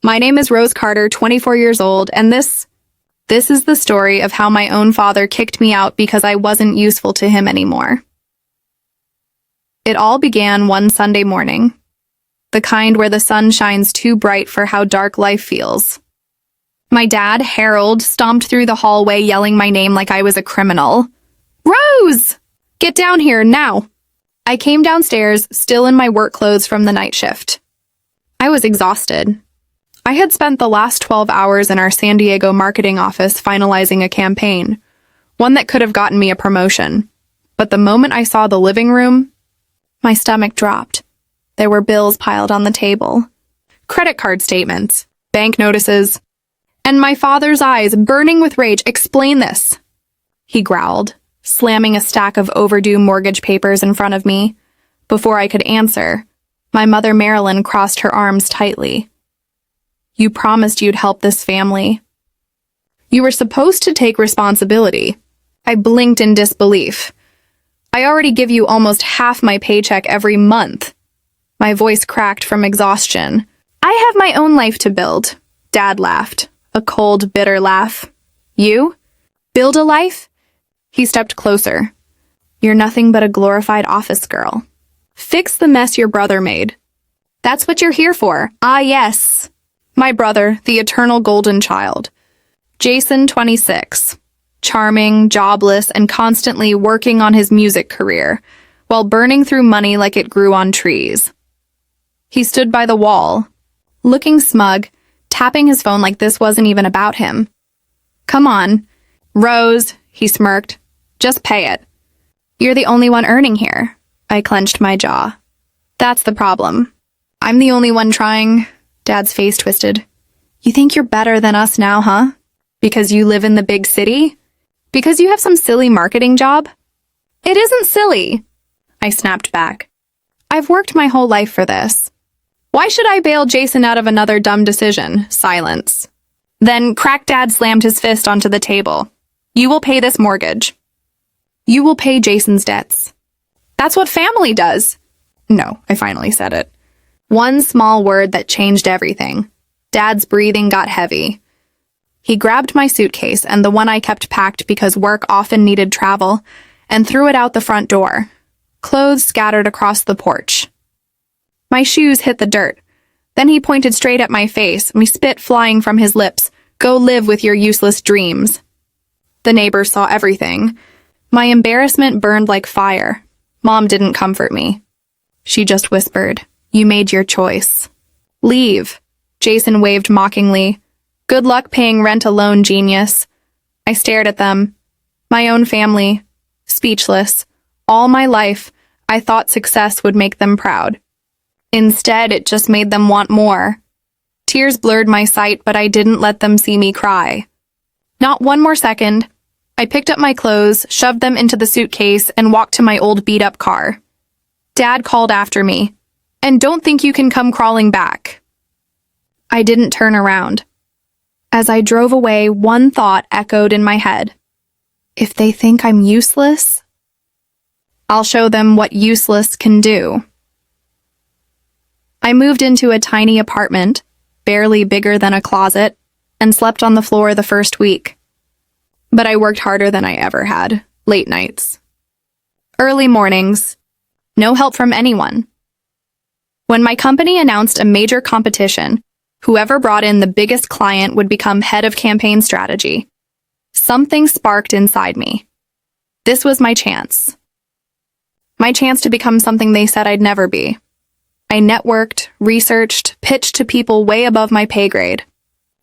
My name is Rose Carter, 24 years old, and this is the story of how my own father kicked me out because I wasn't useful to him anymore. It all began one Sunday morning, the kind where the sun shines too bright for how dark life feels. My dad, Harold, stomped through the hallway yelling my name like I was a criminal. Rose! Get down here, now! I came downstairs, still in my work clothes from the night shift. I was exhausted. I had spent the last 12 hours in our San Diego marketing office finalizing a campaign, one that could have gotten me a promotion. But the moment I saw the living room, my stomach dropped. There were bills piled on the table, credit card statements, bank notices, and my father's eyes, burning with rage. Explain this, he growled, slamming a stack of overdue mortgage papers in front of me. Before I could answer, my mother Marilyn crossed her arms tightly. You promised you'd help this family. You were supposed to take responsibility. I blinked in disbelief. I already give you almost half my paycheck every month. My voice cracked from exhaustion. I have my own life to build. Dad laughed, a cold, bitter laugh. You? Build a life? He stepped closer. You're nothing but a glorified office girl. Fix the mess your brother made. That's what you're here for. Ah, yes. My brother, the eternal golden child. Jason, 26. Charming, jobless, and constantly working on his music career, while burning through money like it grew on trees. He stood by the wall, looking smug, tapping his phone like this wasn't even about him. Come on, Rose, he smirked. Just pay it. You're the only one earning here. I clenched my jaw. That's the problem. I'm the only one trying. Dad's face twisted. You think you're better than us now, huh? Because you live in the big city? Because you have some silly marketing job? It isn't silly, I snapped back. I've worked my whole life for this. Why should I bail Jason out of another dumb decision? Silence. Then Crack Dad slammed his fist onto the table. You will pay this mortgage. You will pay Jason's debts. That's what family does. No, I finally said it. One small word that changed everything. Dad's breathing got heavy. He grabbed my suitcase and the one I kept packed because work often needed travel, and threw it out the front door. Clothes scattered across the porch. My shoes hit the dirt. Then he pointed straight at my face, me spit flying from his lips. Go live with your useless dreams. The neighbors saw everything. My embarrassment burned like fire. Mom didn't comfort me. She just whispered, You made your choice. Leave. Jason waved mockingly. Good luck paying rent alone, genius. I stared at them. My own family. Speechless. All my life, I thought success would make them proud. Instead, it just made them want more. Tears blurred my sight, but I didn't let them see me cry. Not one more second. I picked up my clothes, shoved them into the suitcase, and walked to my old beat-up car. Dad called after me. And don't think you can come crawling back. I didn't turn around. As I drove away, one thought echoed in my head. If they think I'm useless, I'll show them what useless can do. I moved into a tiny apartment, barely bigger than a closet, and slept on the floor the first week. But I worked harder than I ever had, late nights. Early mornings. No help from anyone. When my company announced a major competition, whoever brought in the biggest client would become head of campaign strategy. Something sparked inside me. This was my chance. My chance to become something they said I'd never be. I networked, researched, pitched to people way above my pay grade.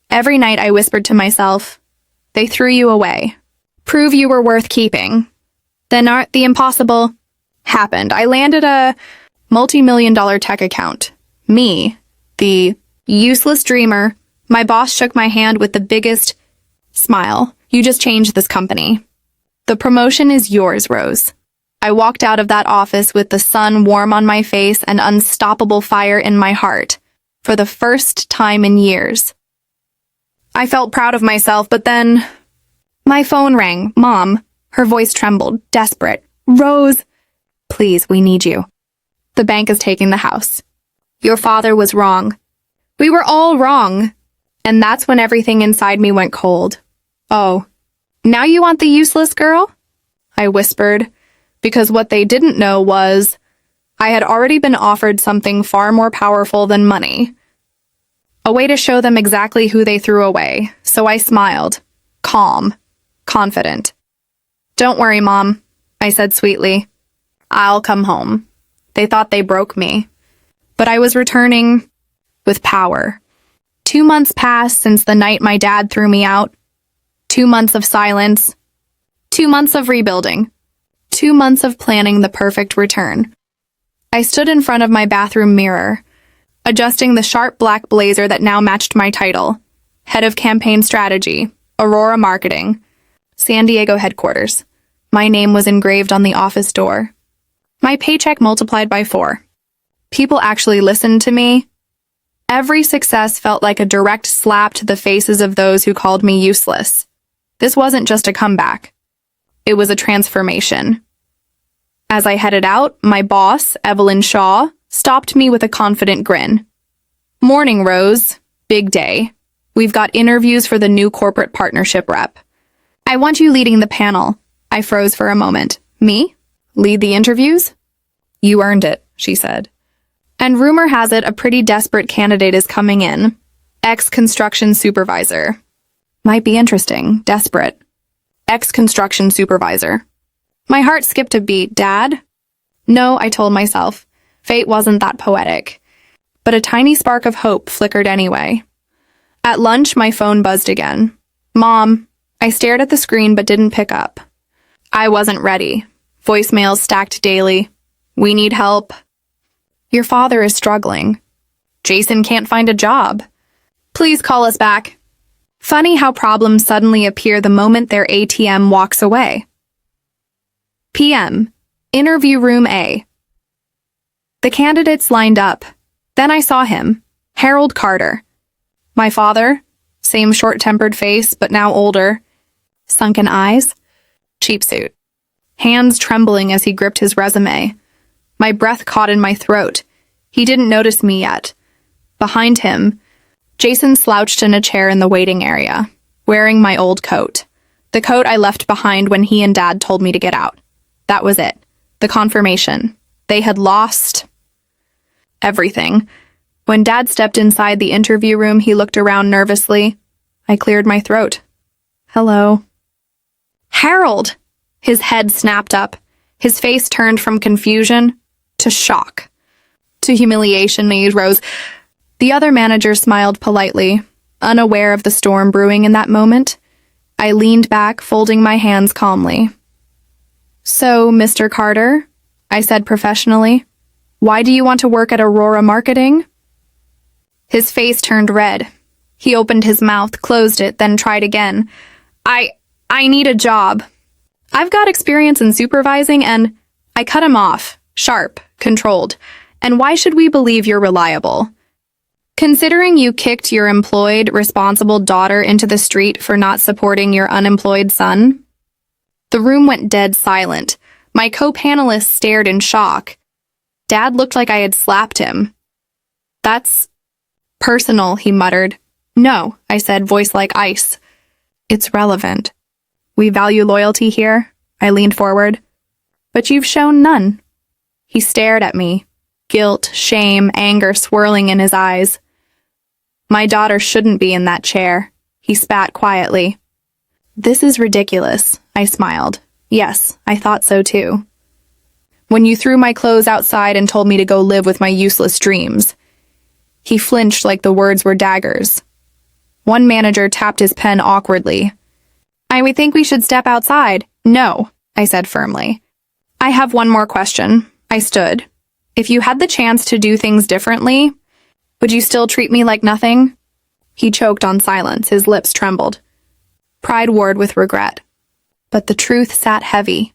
Every night I whispered to myself, they threw you away. Prove you were worth keeping. Then the impossible happened. I landed a multi-million-dollar tech account. Me, the useless dreamer. My boss shook my hand with the biggest smile. You just changed this company. The promotion is yours, Rose. I walked out of that office with the sun warm on my face and unstoppable fire in my heart, for the first time in years. I felt proud of myself, but then my phone rang. Mom, her voice trembled, desperate. Rose, please, we need you. The bank is taking the house. Your father was wrong. We were all wrong. And that's when everything inside me went cold. Oh, now you want the useless girl? I whispered, because what they didn't know was I had already been offered something far more powerful than money. A way to show them exactly who they threw away, so I smiled, calm, confident. Don't worry, Mom, I said sweetly. I'll come home. They thought they broke me, but I was returning with power. 2 months passed since the night my dad threw me out. 2 months of silence. 2 months of rebuilding. 2 months of planning the perfect return. I stood in front of my bathroom mirror, adjusting the sharp black blazer that now matched my title, Head of Campaign Strategy, Aurora Marketing, San Diego headquarters. My name was engraved on the office door. My paycheck multiplied by 4. People actually listened to me. Every success felt like a direct slap to the faces of those who called me useless. This wasn't just a comeback. It was a transformation. As I headed out, my boss, Evelyn Shaw, stopped me with a confident grin. Morning, Rose. Big day. We've got interviews for the new corporate partnership rep. I want you leading the panel. I froze for a moment. Me? Lead the interviews? You earned it, she said. And rumor has it a pretty desperate candidate is coming in. Ex-construction supervisor. Might be interesting. Desperate. Ex-construction supervisor. My heart skipped a beat. Dad? No, I told myself. Fate wasn't that poetic. But a tiny spark of hope flickered anyway. At lunch, my phone buzzed again. Mom. I stared at the screen but didn't pick up. I wasn't ready. Voicemails stacked daily. We need help. Your father is struggling. Jason can't find a job. Please call us back. Funny how problems suddenly appear the moment their ATM walks away. PM. Interview room A. The candidates lined up. Then I saw him. Harold Carter. My father. Same short-tempered face, but now older. Sunken eyes. Cheap suit. Hands trembling as he gripped his resume. My breath caught in my throat. He didn't notice me yet. Behind him, Jason slouched in a chair in the waiting area, wearing my old coat. The coat I left behind when he and Dad told me to get out. That was it. The confirmation. They had lost everything. When Dad stepped inside the interview room, he looked around nervously. I cleared my throat. Hello. Harold! His head snapped up. His face turned from confusion to shock. To humiliation, he rose. The other manager smiled politely, unaware of the storm brewing in that moment. I leaned back, folding my hands calmly. So, Mr. Carter, I said professionally, why do you want to work at Aurora Marketing? His face turned red. He opened his mouth, closed it, then tried again. I need a job. I've got experience in supervising and I cut him off, sharp, controlled. And why should we believe you're reliable? Considering you kicked your employed, responsible daughter into the street for not supporting your unemployed son? The room went dead silent. My co-panelists stared in shock. Dad looked like I had slapped him. That's personal, he muttered. No, I said, voice like ice. It's relevant. We value loyalty here, I leaned forward. But you've shown none. He stared at me, guilt, shame, anger swirling in his eyes. My daughter shouldn't be in that chair, he spat quietly. This is ridiculous, I smiled. Yes, I thought so too. When you threw my clothes outside and told me to go live with my useless dreams. He flinched like the words were daggers. One manager tapped his pen awkwardly. I would think we should step outside. No, I said firmly. I have one more question. I stood. If you had the chance to do things differently, would you still treat me like nothing? He choked on silence, his lips trembled. Pride warred with regret. But the truth sat heavy.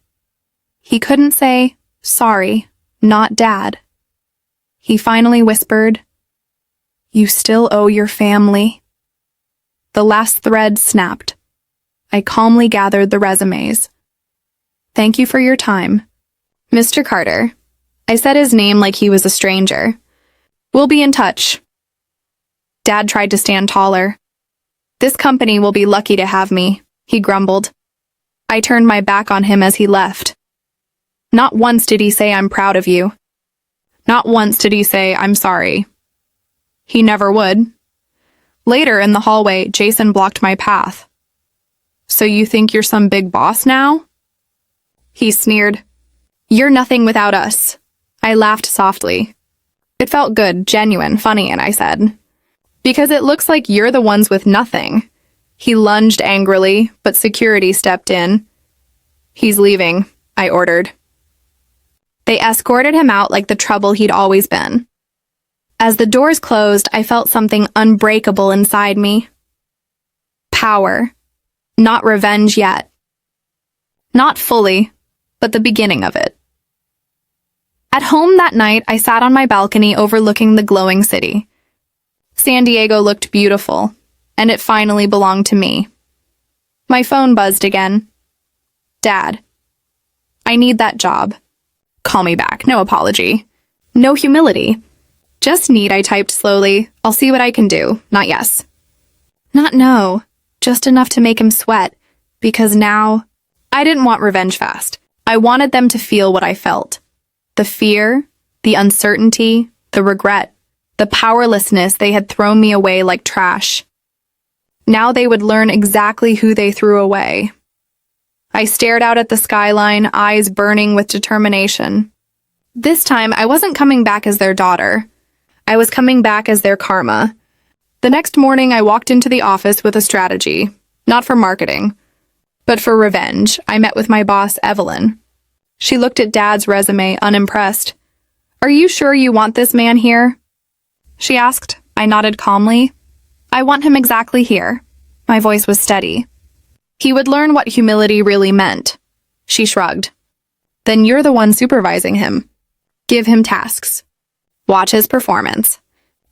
He couldn't say, sorry, not Dad. He finally whispered, you still owe your family. The last thread snapped. I calmly gathered the resumes. Thank you for your time. Mr. Carter. I said his name like he was a stranger. We'll be in touch. Dad tried to stand taller. "This company will be lucky to have me," he grumbled. I turned my back on him as he left. Not once did he say, "I'm proud of you." Not once did he say, "I'm sorry." He never would. Later in the hallway, Jason blocked my path. "So you think you're some big boss now?" He sneered. "You're nothing without us." I laughed softly. It felt good, genuine, funny, and I said, "Because it looks like you're the ones with nothing." He lunged angrily, but security stepped in. "He's leaving," I ordered. They escorted him out like the trouble he'd always been. As the doors closed, I felt something unbreakable inside me. Power. Not revenge yet. Not fully, but the beginning of it. At home that night, I sat on my balcony overlooking the glowing city. San Diego looked beautiful, and it finally belonged to me. My phone buzzed again. "Dad, I need that job. Call me back. No apology. No humility. Just need," I typed slowly. "I'll see what I can do. Not yes. Not no. Just enough to make him sweat. Because now, I didn't want revenge fast. I wanted them to feel what I felt. The fear, the uncertainty, the regret, the powerlessness they had thrown me away like trash. Now they would learn exactly who they threw away. I stared out at the skyline, eyes burning with determination. This time, I wasn't coming back as their daughter. I was coming back as their karma. The next morning, I walked into the office with a strategy, not for marketing, but for revenge. I met with my boss, Evelyn. She looked at Dad's resume, unimpressed. "Are you sure you want this man here?" she asked. I nodded calmly. "I want him exactly here." My voice was steady. "He would learn what humility really meant." She shrugged. "Then you're the one supervising him. Give him tasks. Watch his performance.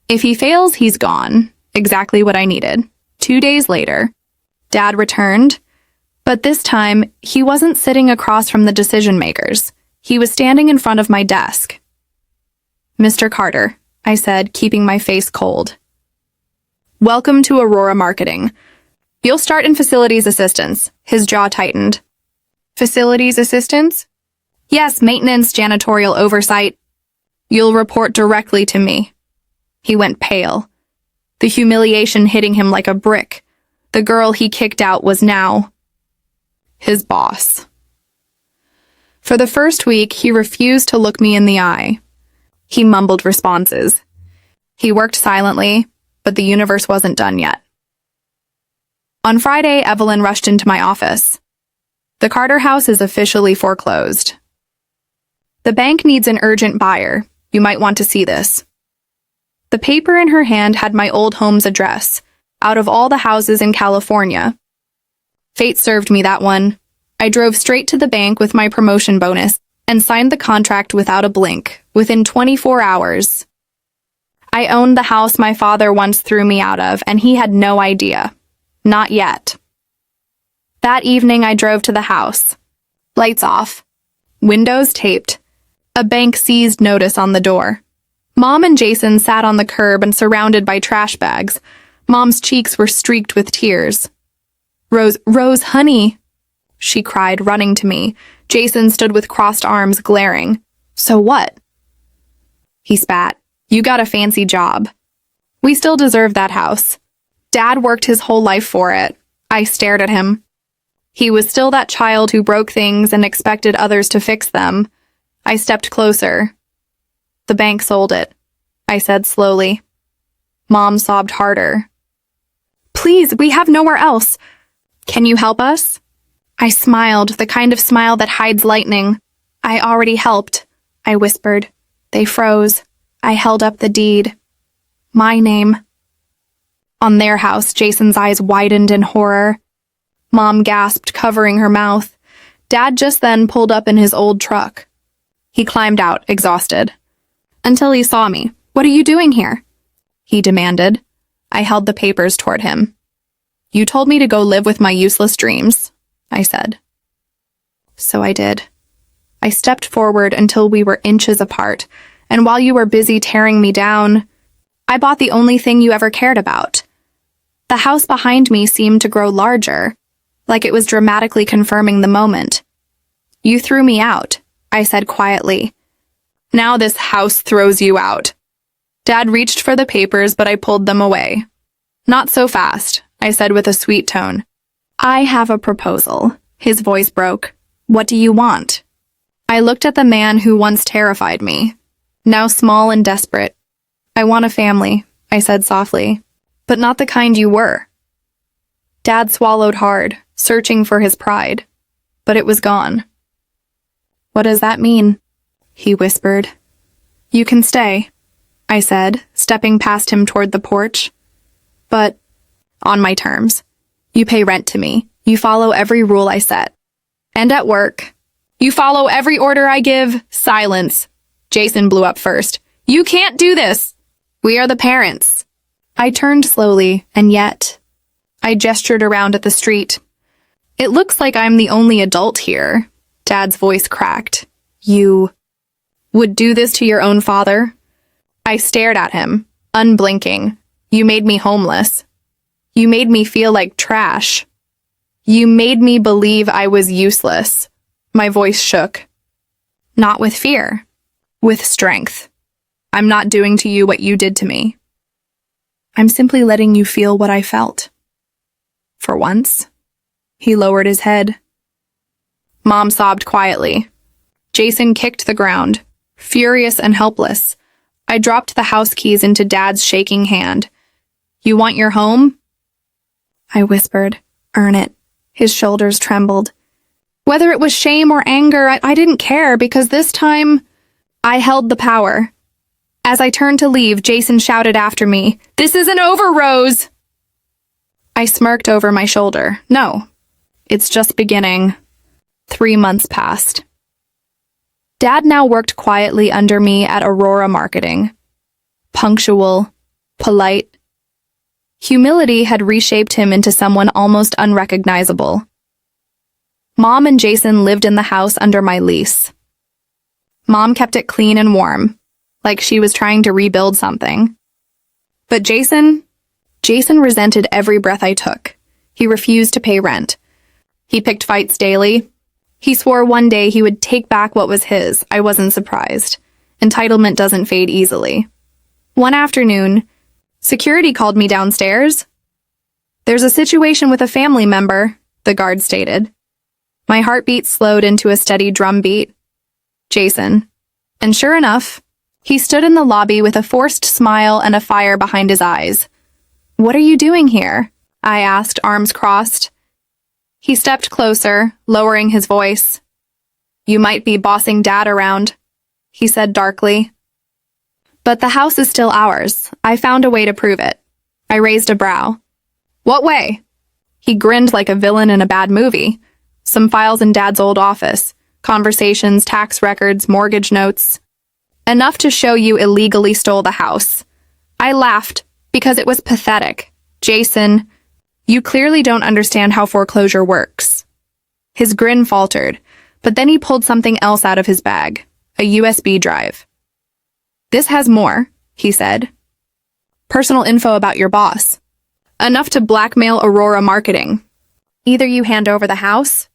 If he fails, he's gone." Exactly what I needed. 2 days later, Dad returned, but this time, he wasn't sitting across from the decision makers. He was standing in front of my desk. "Mr. Carter," I said, keeping my face cold. "Welcome to Aurora Marketing. You'll start in facilities assistance." His jaw tightened. "Facilities assistance?" "Yes, maintenance, janitorial oversight. You'll report directly to me." He went pale. The humiliation hitting him like a brick. The girl he kicked out was now his boss. For the first week, he refused to look me in the eye. He mumbled responses. He worked silently, but the universe wasn't done yet. On Friday, Evelyn rushed into my office. "The Carter house is officially foreclosed. The bank needs an urgent buyer. You might want to see this." The paper in her hand had my old home's address, out of all the houses in California. Fate served me that one. I drove straight to the bank with my promotion bonus and signed the contract without a blink, within 24 hours. I owned the house my father once threw me out of, and he had no idea. Not yet. That evening, I drove to the house. Lights off. Windows taped. A bank seized notice on the door. Mom and Jason sat on the curb and surrounded by trash bags. Mom's cheeks were streaked with tears. Rose, honey," she cried, running to me. Jason stood with crossed arms, glaring. "So what?" He spat. "You got a fancy job. We still deserve that house. Dad worked his whole life for it." I stared at him. He was still that child who broke things and expected others to fix them. I stepped closer. "The bank sold it," I said slowly. Mom sobbed harder. "Please, we have nowhere else. Can you help us?" I smiled, the kind of smile that hides lightning. "I already helped," I whispered. They froze. I held up the deed. My name. On their house, Jason's eyes widened in horror. Mom gasped, covering her mouth. Dad just then pulled up in his old truck. He climbed out, exhausted. Until he saw me. "What are you doing here?" he demanded. I held the papers toward him. "You told me to go live with my useless dreams," I said. So I did. I stepped forward until we were inches apart, and while you were busy tearing me down, I bought the only thing you ever cared about. The house behind me seemed to grow larger, like it was dramatically confirming the moment. You threw me out, I said quietly. Now this house throws you out. Dad reached for the papers, but I pulled them away. Not so fast, I said with a sweet tone. I have a proposal. His voice broke. What do you want? I looked at the man who once terrified me, now small and desperate. I want a family, I said softly, but not the kind you were. Dad swallowed hard, searching for his pride, but it was gone. What does that mean? He whispered. You can stay, I said, stepping past him toward the porch. But on my terms. You pay rent to me. You follow every rule I set. And at work, you follow every order I give. Silence. Jason blew up first. You can't do this. We are the parents. I turned slowly, and yet I gestured around at the street. It looks like I'm the only adult here. Dad's voice cracked. You would do this to your own father? I stared at him, unblinking. You made me homeless. You made me feel like trash. You made me believe I was useless. My voice shook. Not with fear, with strength. I'm not doing to you what you did to me. I'm simply letting you feel what I felt. For once, he lowered his head. Mom sobbed quietly. Jason kicked the ground, furious and helpless. I dropped the house keys into Dad's shaking hand. You want your home? I whispered. Earn it. His shoulders trembled. Whether it was shame or anger, I didn't care because this time I held the power. As I turned to leave, Jason shouted after me, This isn't over, Rose! I smirked over my shoulder. No, it's just beginning. 3 months passed. Dad now worked quietly under me at Aurora Marketing. Punctual, polite. Humility had reshaped him into someone almost unrecognizable. Mom and Jason lived in the house under my lease. Mom kept it clean and warm, like she was trying to rebuild something. But Jason resented every breath I took. He refused to pay rent. He picked fights daily. He swore one day he would take back what was his. I wasn't surprised. Entitlement doesn't fade easily. One afternoon, security called me downstairs. There's a situation with a family member, the guard stated. My heartbeat slowed into a steady drumbeat. Jason. And sure enough, he stood in the lobby with a forced smile and a fire behind his eyes. What are you doing here? I asked, arms crossed. He stepped closer, lowering his voice. You might be bossing Dad around, he said darkly. But the house is still ours. I found a way to prove it. I raised a brow. What way? He grinned like a villain in a bad movie. Some files in Dad's old office. Conversations, tax records, mortgage notes. Enough to show you illegally stole the house. I laughed because it was pathetic. Jason, you clearly don't understand how foreclosure works. His grin faltered, but then he pulled something else out of his bag, a USB drive. This has more, he said. Personal info about your boss. Enough to blackmail Aurora Marketing. Either you hand over the house,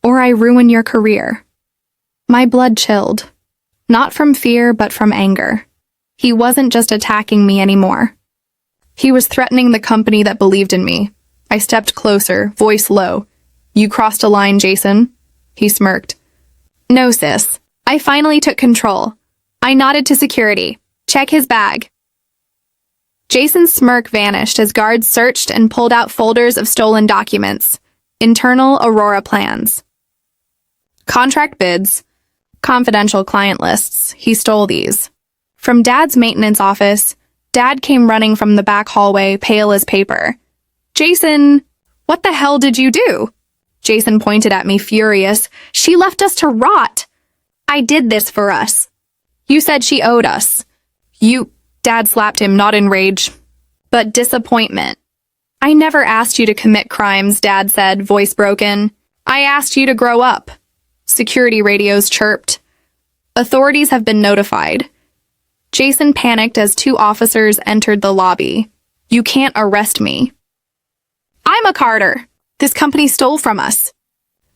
or I ruin your career. My blood chilled. Not from fear, but from anger. He wasn't just attacking me anymore. He was threatening the company that believed in me. I stepped closer, voice low. You crossed a line, Jason. He smirked. No, sis. I finally took control. I nodded to security. Check his bag. Jason's smirk vanished as guards searched and pulled out folders of stolen documents. Internal Aurora plans. Contract bids. Confidential client lists. He stole these. From Dad's maintenance office, Dad came running from the back hallway, pale as paper. Jason, what the hell did you do? Jason pointed at me, furious. She left us to rot. I did this for us. You said she owed us. Dad slapped him, not in rage, but disappointment. I never asked you to commit crimes, Dad said, voice broken. I asked you to grow up. Security radios chirped. Authorities have been notified. Jason panicked as two officers entered the lobby. "You can't arrest me." "I'm a Carter. This company stole from us."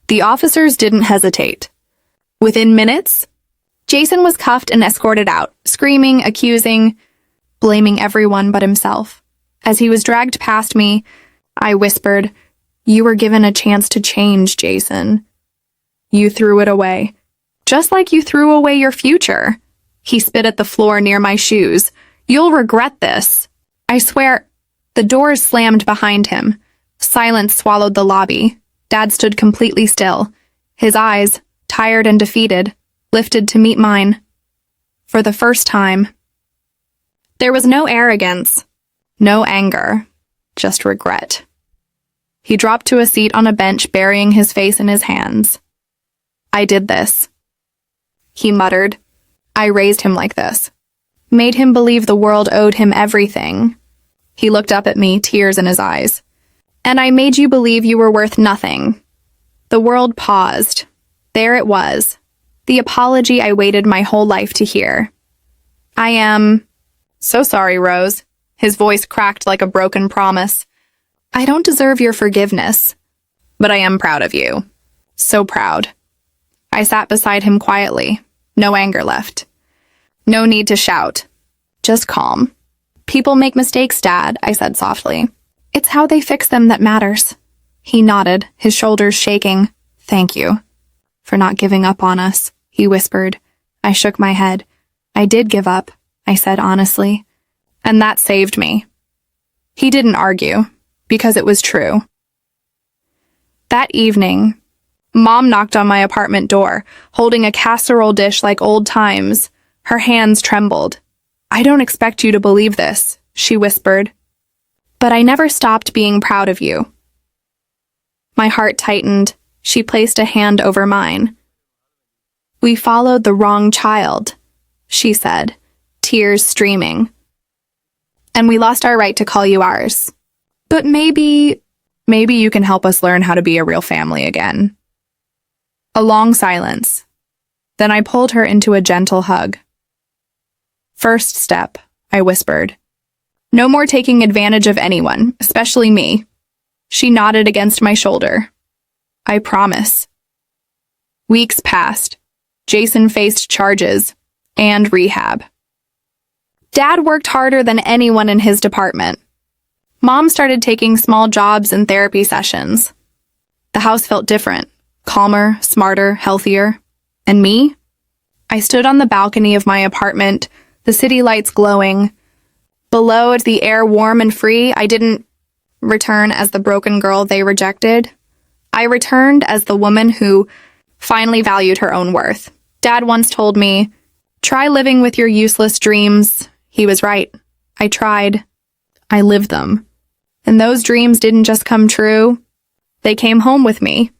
The officers didn't hesitate. Within minutes, Jason was cuffed and escorted out, screaming, accusing, blaming everyone but himself. As he was dragged past me, I whispered, "You were given a chance to change, Jason. You threw it away. Just like you threw away your future." He spit at the floor near my shoes. "You'll regret this." I swear. The doors slammed behind him. Silence swallowed the lobby. Dad stood completely still. His eyes, tired and defeated, lifted to meet mine. For the first time. There was no arrogance, no anger, just regret. He dropped to a seat on a bench, burying his face in his hands. "I did this," he muttered. "I raised him like this. Made him believe the world owed him everything." He looked up at me, tears in his eyes. "And I made you believe you were worth nothing." The world paused. There it was. The apology I waited my whole life to hear. "I am so sorry, Rose." His voice cracked like a broken promise. "I don't deserve your forgiveness, but I am proud of you. So proud." I sat beside him quietly. No anger left. No need to shout. Just calm. "People make mistakes, Dad," I said softly. "It's how they fix them that matters." He nodded, his shoulders shaking. "Thank you for not giving up on us," he whispered. I shook my head. "I did give up," I said honestly. And that saved me. He didn't argue, because it was true. That evening, Mom knocked on my apartment door, holding a casserole dish like old times. Her hands trembled. "I don't expect you to believe this," she whispered. "But I never stopped being proud of you." My heart tightened. She placed a hand over mine. "We followed the wrong child," she said, tears streaming. "And we lost our right to call you ours. But maybe you can help us learn how to be a real family again." A long silence. Then I pulled her into a gentle hug. "First step," I whispered. "No more taking advantage of anyone, especially me." She nodded against my shoulder. "I promise." Weeks passed. Jason faced charges and rehab. Dad worked harder than anyone in his department. Mom started taking small jobs and therapy sessions. The house felt different, calmer, smarter, healthier. And me? I stood on the balcony of my apartment, the city lights glowing. Below it, the air warm and free. I didn't return as the broken girl they rejected. I returned as the woman who finally valued her own worth. Dad once told me, "Try living with your useless dreams." He was right. I tried. I lived them. And those dreams didn't just come true. They came home with me.